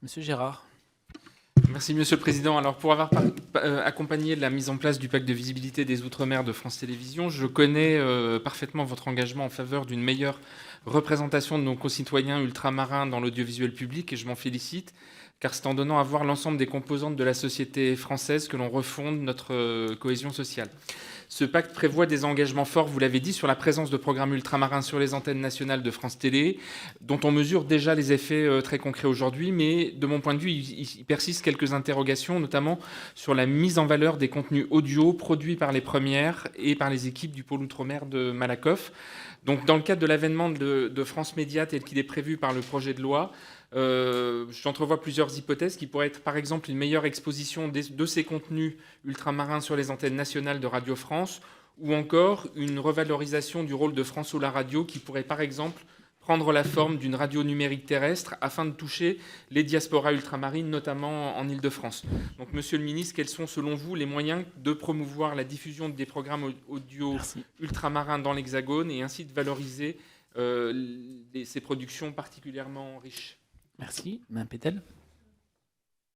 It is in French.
Monsieur Gérard. Merci Monsieur le Président. Alors pour avoir accompagné la mise en place du pacte de visibilité des Outre-mer de France Télévisions, je connais parfaitement votre engagement en faveur d'une meilleure représentation de nos concitoyens ultramarins dans l'audiovisuel public et je m'en félicite, car c'est en donnant à voir l'ensemble des composantes de la société française que l'on refonde notre cohésion sociale. Ce pacte prévoit des engagements forts, vous l'avez dit, sur la présence de programmes ultramarins sur les antennes nationales de France Télé, dont on mesure déjà les effets très concrets aujourd'hui, mais de mon point de vue, il persiste quelques interrogations, notamment sur la mise en valeur des contenus audio produits par les premières et par les équipes du pôle Outre-mer de Malakoff. Donc, dans le cadre de l'avènement de France Média tel qu'il est prévu par le projet de loi, j'entrevois plusieurs hypothèses qui pourraient être par exemple une meilleure exposition de ces contenus ultramarins sur les antennes nationales de Radio France ou encore une revalorisation du rôle de France ou la radio qui pourrait par exemple prendre la forme d'une radio numérique terrestre afin de toucher les diasporas ultramarines, notamment en Île-de-France. Donc, Monsieur le Ministre, quels sont selon vous les moyens de promouvoir la diffusion des programmes audio ultramarins dans l'Hexagone et ainsi de valoriser ces productions particulièrement riches? Merci. Mme Pétel.